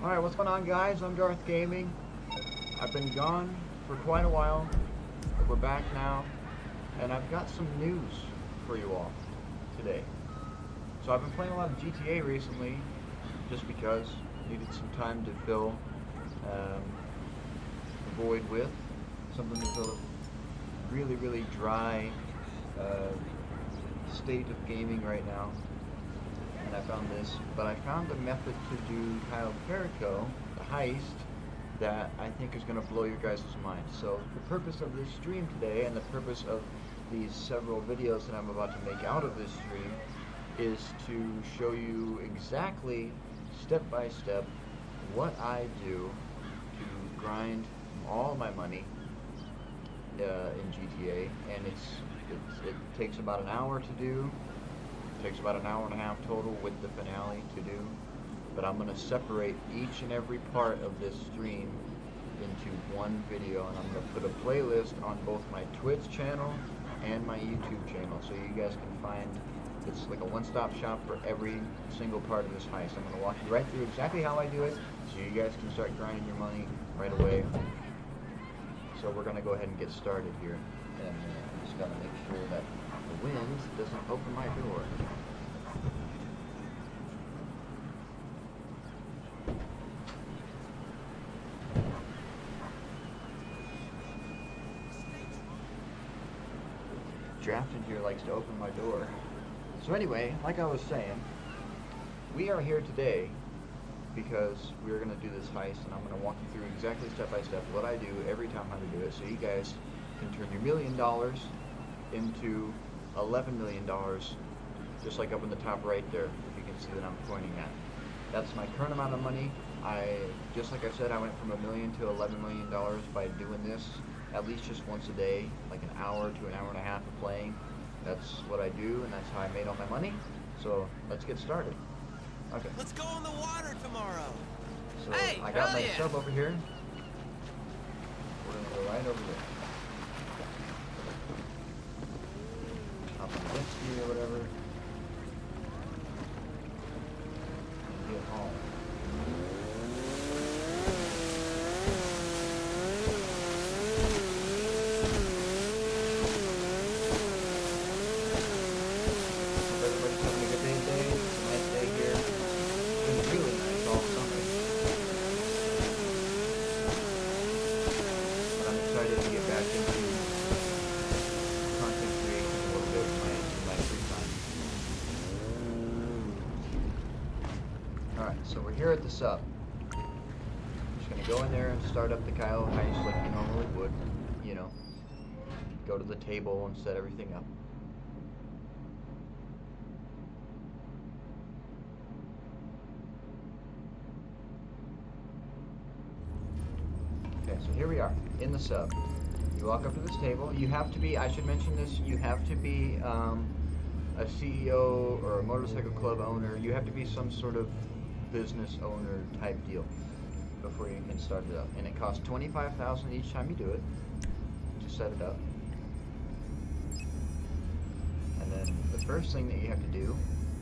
Alright, what's going on, guys? I'm Darth Gaming. I've been gone for quite a while, but we're back now, and I've got some news for you all today. So I've been playing a lot of GTA recently, just because I needed some time to fill the void with, something to fill a really dry state of gaming right now. And I found this, but I found a method to do Cayo Perico, the heist, that I think is going to blow your guys' minds. So the purpose of this stream today, and the purpose of these several videos that I'm about to make out of this stream, is to show you exactly, step by step, what I do to grind all my money in GTA, and it takes about an hour to do. Takes about an hour and a half total with the finale to do, but I'm going to separate each and every part of this stream into one video, and I'm going to put a playlist on both my Twitch channel and my YouTube channel, so you guys can find, it's like a one-stop shop for every single part of this heist. I'm going to walk you right through exactly how I do it, so you guys can start grinding your money right away. So we're going to go ahead and get started here, and I'm just got to make sure that the wind doesn't open my door. Draft in here likes to open my door. So anyway, like I was saying, we are here today because we're going to do this heist, and I'm going to walk you through exactly step by step what I do every time I do it, so you guys can turn your $1 million into $11 million, just like up in the top right there, if you can see that I'm pointing at. That's my current amount of money. Just like I said, I went from $1 million to $11 million by doing this at least just once a day, like an hour to an hour and a half of playing. That's what I do, and that's how I made all my money. So let's get started. Okay. Let's go on the water tomorrow. So hey, I got my yeah. sub over here. We're gonna go right over there. Up on the jet ski or whatever. And get home. Hope everybody's having a good day today. It's a nice day here. It's been really nice all summer. But I'm excited to get back into content creation a little bit in my free time. Alright, so we're here at the sub. I'm just going to go in there and start up the Cayo heist like you normally would. You know, go to the table and set everything up. Okay, so here we are, in the sub. You walk up to this table. You have to be, I should mention this, you have to be a CEO or a motorcycle club owner. You have to be some sort of business owner type deal before you can start it up. And it costs $25,000 each time you do it to set it up. And then the first thing that you have to do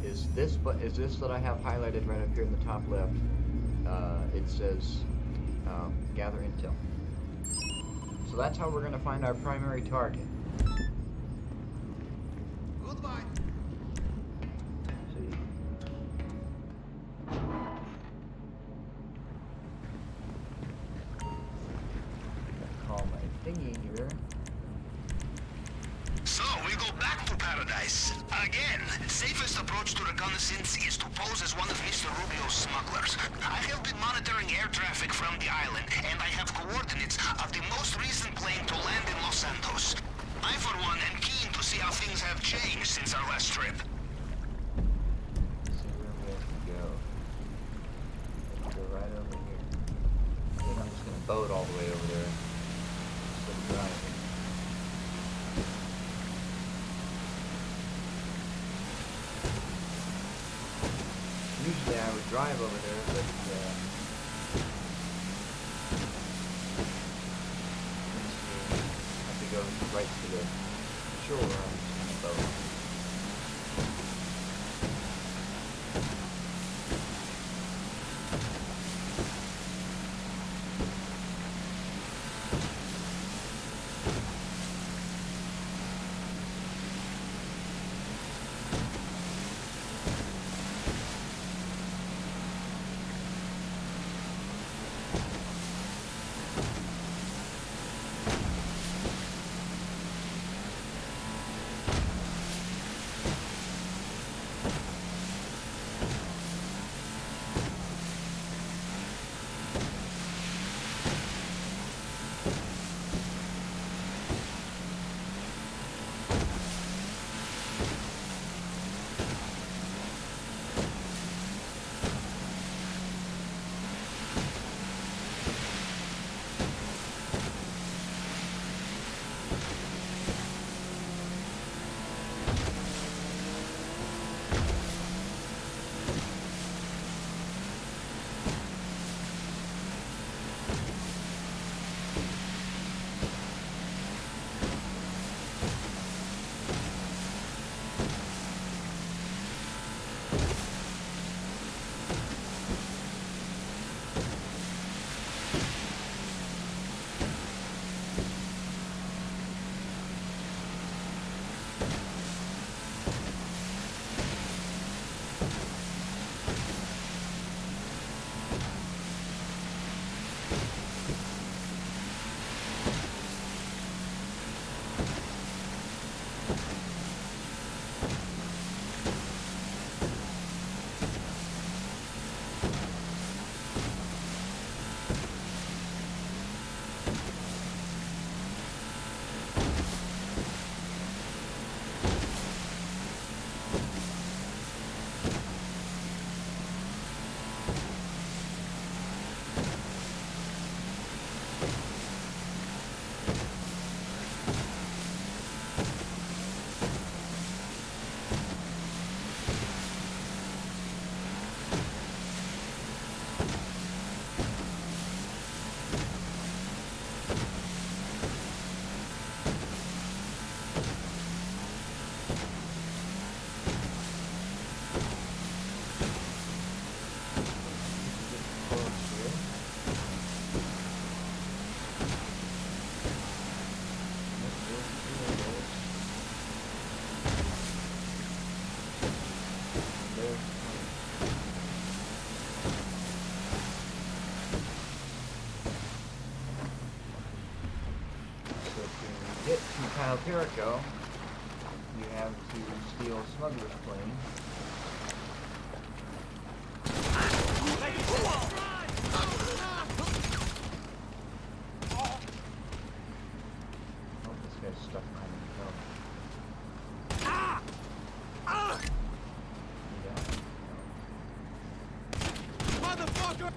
is this that I have highlighted right up here in the top left. It says gather intel. So that's how we're going to find our primary target. Goodbye. See. Call my thingy here. So, we go back to paradise. Again, safest approach to reconnaissance is to pose as one of Mr. Rubio's smugglers. I have been monitoring air traffic from the island, and I have coordinates of the most recent plane to land in Los Santos. I, for one, am keen to see how things have changed since our last trip. Let's see where we have to go. Let's go right over here. I think I'm just going to boat all the way over there instead of driving. Usually I would drive over there, but I have to go right to the shore. I'm just gonna boat. Cayo Perico, you have to steal smuggler's plane. Oh, this guy's stuck behind the hill. Motherfucker!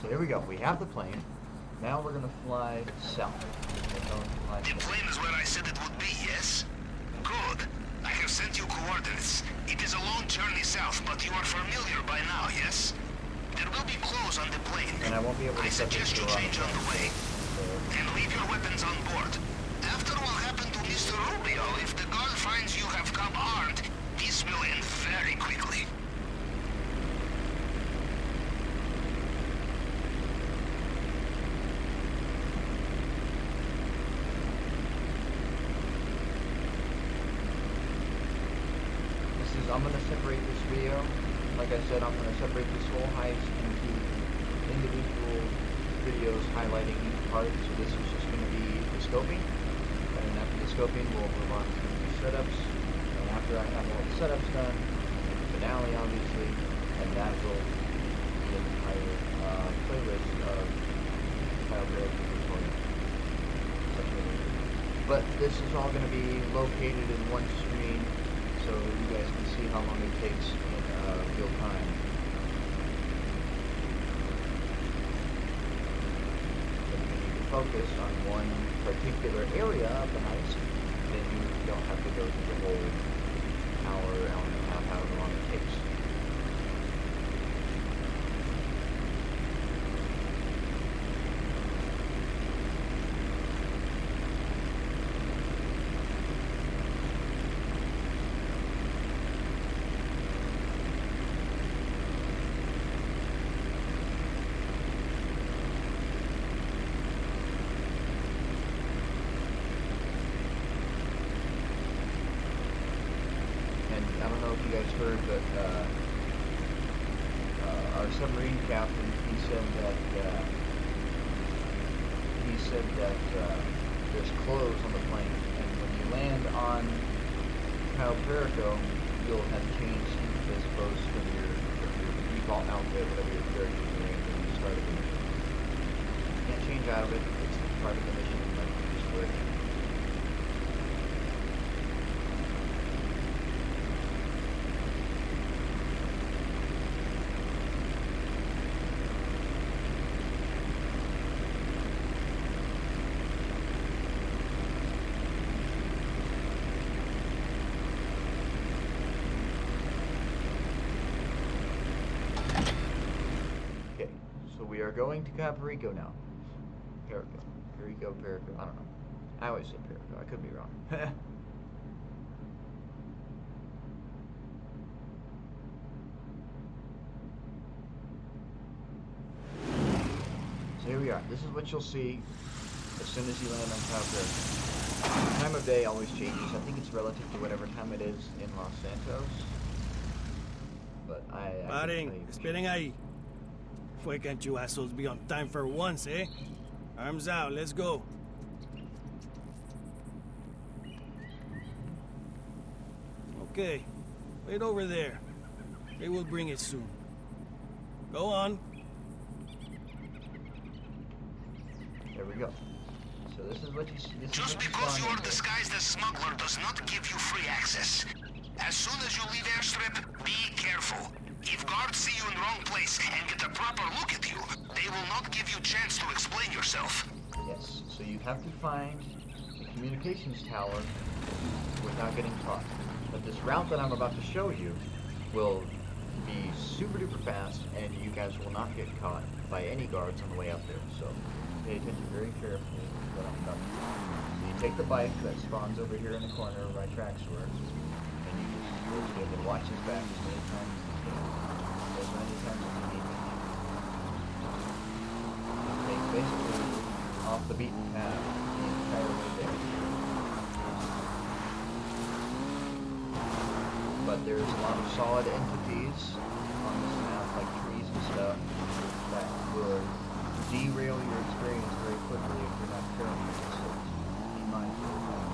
So here we go. We have the plane. Now we're gonna fly south. The plane is where I said it would be, yes? Good. I have sent you coordinates. It is a long journey south, but you are familiar by now, yes? There will be clothes on the plane. And I won't be able to I suggest you change on the way. And leave your weapons on board. After what happened to Mr. Rubio, if the guard finds you have come armed, this will end very quickly. I'm going to separate this video. Like I said, I'm going to separate this whole heist into individual videos highlighting each part. So this is just going to be the scoping. And then after the scoping, we'll move on to the setups. And after I have all the setups done, the finale obviously, and that will be an entire playlist of Cayo Perico tutorial. But this is all going to be located in one screen, so you guys can see how long it takes in real time. If you need to focus on one particular area of the heist, then you don't have to go through the whole hour and a half, however long it takes. I don't know if you guys heard, but our submarine captain, he said that there's clothes on the plane, and when you land on Cayo Perico, you'll have changed as opposed to your default outfit, whatever your character is wearing when you start the mission. You can't change out of it. It's part of the mission, like you just wear it. We are going to Cayo Perico now. Perico. I don't know. I always say Perico. I could be wrong. So here we are. This is what you'll see as soon as you land on Cayo Perico. The time of day always changes. I think it's relative to whatever time it is in Los Santos. But Paren, esperen ahí. Why can't you assholes be on time for once, eh? Arms out, let's go. Okay, wait over there. They will bring it soon. Go on. There we go. So this is what you see. Just because you are disguised as smuggler does not give you free access. As soon as you leave airstrip, be careful. If guards see you in the wrong place and get a proper look at you, they will not give you a chance to explain yourself. Yes, so you have to find the communications tower without getting caught. But this route that I'm about to show you will be super duper fast, and you guys will not get caught by any guards on the way up there. So pay attention very carefully to what I'm about to do. So you take the bike that spawns over here in the corner where my tracks were, and you just be able to watch his back as many times as you can. As many times as you need to. Just take basically off the beaten path the entire way there. But there's a lot of solid entities on this map setup that will derail your experience very quickly if you're not careful. So be mindful of that.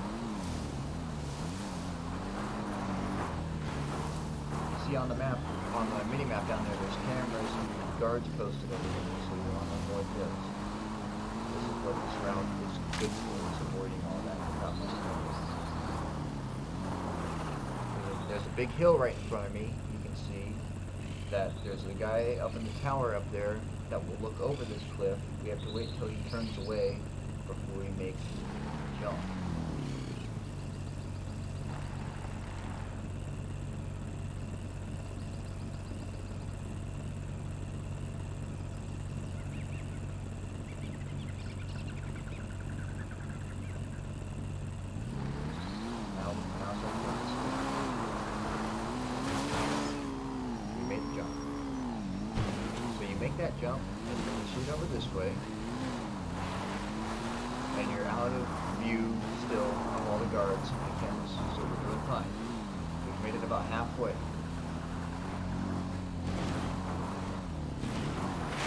You see on the map, on the mini map down there, there's cameras and guards posted everywhere, so you want to avoid those. This is what this route is good for, is avoiding all that without messing with it. There's a big hill right in front of me. You can see that there's a guy up in the tower up there that will look over this cliff. We have to wait until he turns away before we make the jump. That jump and then you shoot over this way and you're out of view still of all the guards and the cameras, so we're doing fine. We've made it about halfway.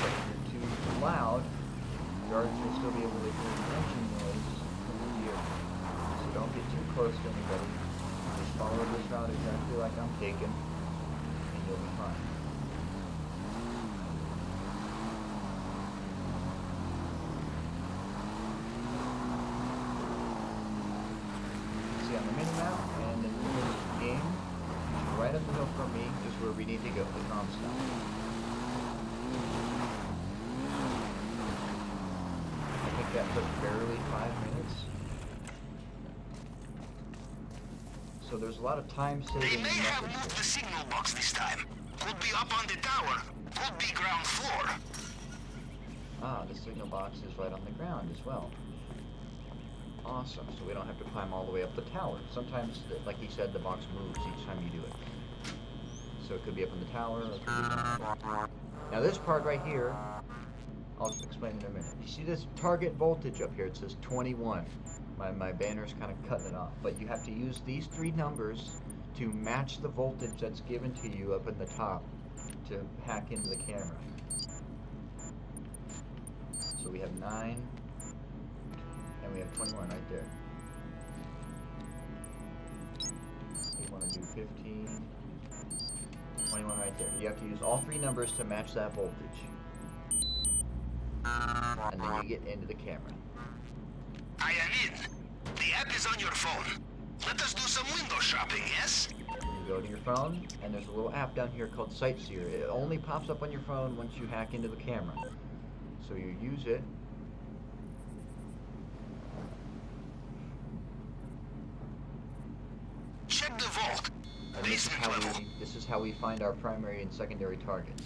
But if you're too loud, guards will still be able to hear the engine noise from the gear. So don't get too close to anybody. Just follow this route exactly like I'm taking and you'll be fine. On the mini-map and in the game, right up the hill from me, just where we need to go, the comm stop. I think that took barely 5 minutes. So there's a lot of time saving. They may have moved the signal box this time. Could be up on the tower. Could be ground floor. Ah, the signal box is right on the ground as well. Awesome, so we don't have to climb all the way up the tower. Sometimes, like he said, the box moves each time you do it. So it could be up in the tower, or it could be down. Now this part right here, I'll explain in a minute. You see this target voltage up here? It says 21. My banner's kind of cutting it off. But you have to use these 3 numbers to match the voltage that's given to you up in the top to hack into the camera. So we have 9. And we have 21 right there. We want to do 15, 21 right there. You have to use all 3 numbers to match that voltage. And then you get into the camera. I am in. The app is on your phone. Let us do some window shopping, yes? You go to your phone, and there's a little app down here called Sightseer. It only pops up on your phone once you hack into the camera. So you use it. Check the vault. And Basement level. this is how we find our primary and secondary targets.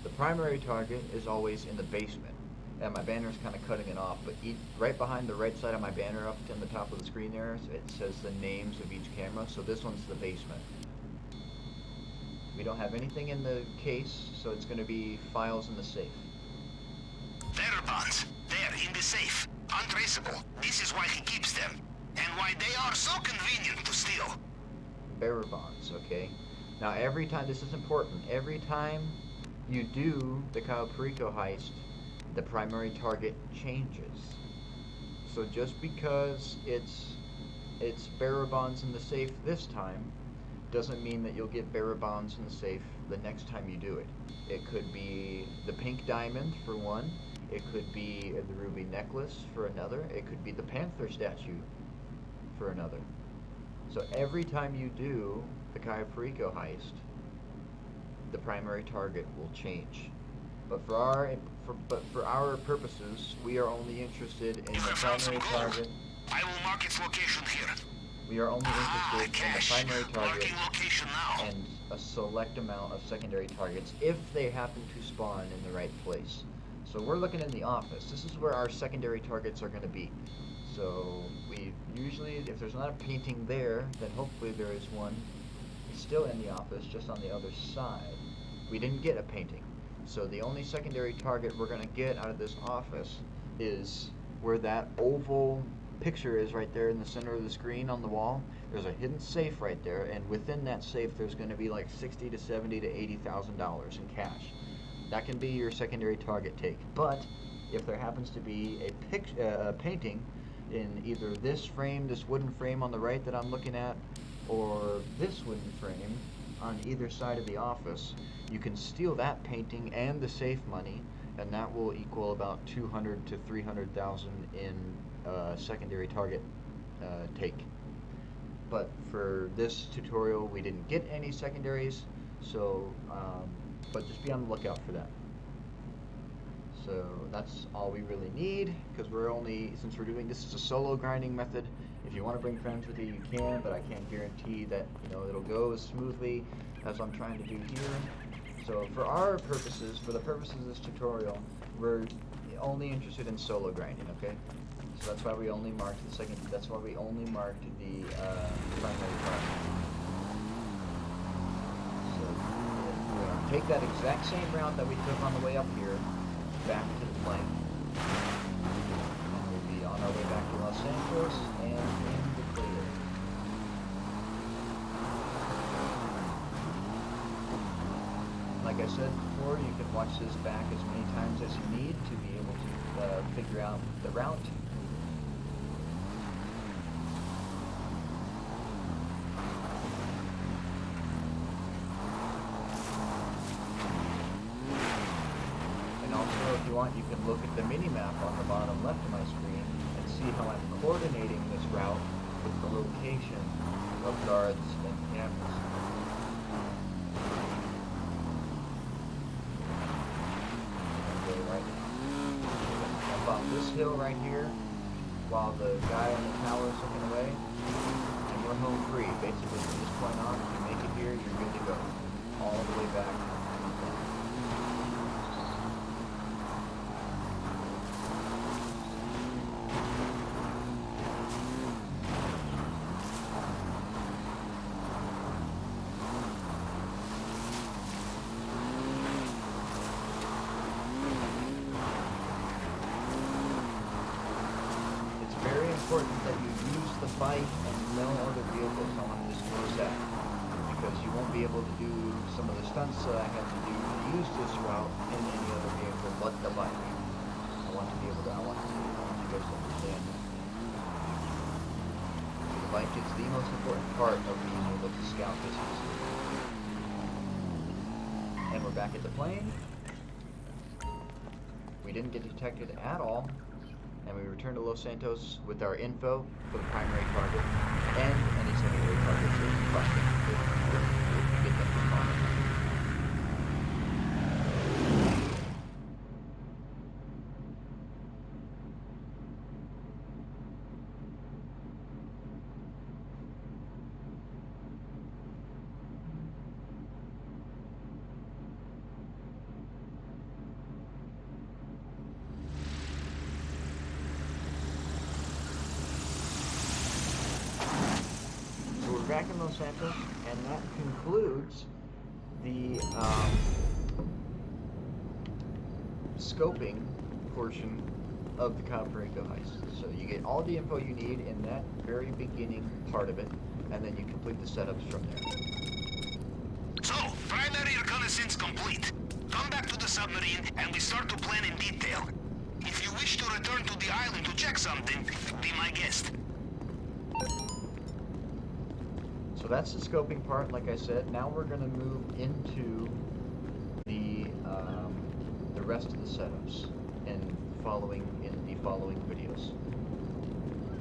The primary target is always in the basement. And my banner's kind of cutting it off, but right behind the right side of my banner up in the top of the screen there, it says the names of each camera, so this one's the basement. We don't have anything in the case, so it's going to be files in the safe. Bearer bonds. There, in the safe. Untraceable. This is why he keeps them. And why they are so convenient to steal. Bearer bonds, okay? Now every time, this is important, every time you do the Cayo Perico heist, the primary target changes. So just because it's bearer bonds in the safe this time, doesn't mean that you'll get bearer bonds in the safe the next time you do it. It could be the pink diamond for one, it could be the ruby necklace for another, it could be the panther statue for another. So every time you do the Cayo Perico heist, the primary target will change. But for our purposes, we are only interested in the primary target. I will mark its location here. We are only interested in the primary target Marking location now. and a select amount of secondary targets if they happen to spawn in the right place. So we're looking in the office. This is where our secondary targets are going to be. So we usually, if there's not a painting there, then hopefully there is one. It's still in the office, just on the other side. We didn't get a painting. So the only secondary target we're going to get out of this office is where that oval picture is right there in the center of the screen on the wall. There's a hidden safe right there, and within that safe there's going to be like $60,000 to $70,000 to $80,000 in cash. That can be your secondary target take. But if there happens to be a painting in either this frame, this wooden frame on the right that I'm looking at, or this wooden frame on either side of the office, you can steal that painting and the safe money, and that will equal about 200 to 300,000 in secondary target take. But for this tutorial, we didn't get any secondaries, so but just be on the lookout for that. So that's all we really need, because since we're doing this is a solo grinding method. If you want to bring friends with you, you can, but I can't guarantee that it'll go as smoothly as I'm trying to do here. So for our purposes, for the purposes of this tutorial, we're only interested in solo grinding, okay? So that's why we only marked the primary part. So we're going to take that exact same route that we took on the way up here back to the plane. And we'll be on our way back to Los Santos and in the clear. Like I said before, you can watch this back as many times as you need to be able to figure out the route. If you want, you can look at the mini-map on the bottom left of my screen and see how I'm coordinating this route with the location of guards and cameras. Okay, right now. Jump off this hill right here while the guy on the tower is looking away, and we're home free. Basically, from this point on, if you make it here, you're good to go. All the way back. Important that you use the bike and no other vehicles. I want to disclose that, because you won't be able to do some of the stunts that I had to do to use this route in any other vehicle but the bike. I want you guys to understand that. The bike is the most important part of being able to scout this easily. And we're back at the plane. We didn't get detected at all. And we return to Los Santos with our info for the primary target and any secondary targets that we requested. We'll get them responded. Back in Los Santos, and that concludes the scoping portion of the Cayo Perico heist. So you get all the info you need in that very beginning part of it, and then you complete the setups from there. So, primary reconnaissance complete. Come back to the submarine, and we start to plan in detail. If you wish to return to the island to check something, be my guest. So that's the scoping part, like I said. Now we're going to move into the rest of the setups and in the following videos.